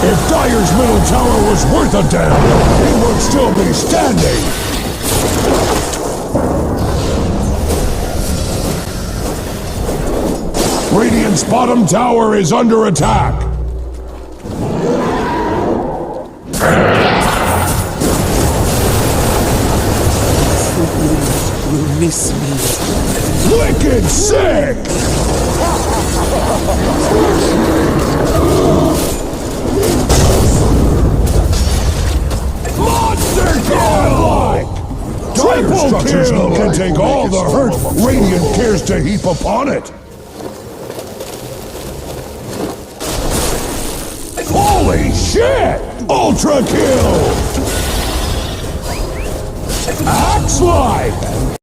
If Dyer's middle tower was worth a damn, he would still be standing! Radiant's bottom tower is under attack! You miss me. Wicked sick! Monster kill! Triple kill can take all the hurt Radiant cares to heap upon it! Holy shit! Ultra kill! Axe life!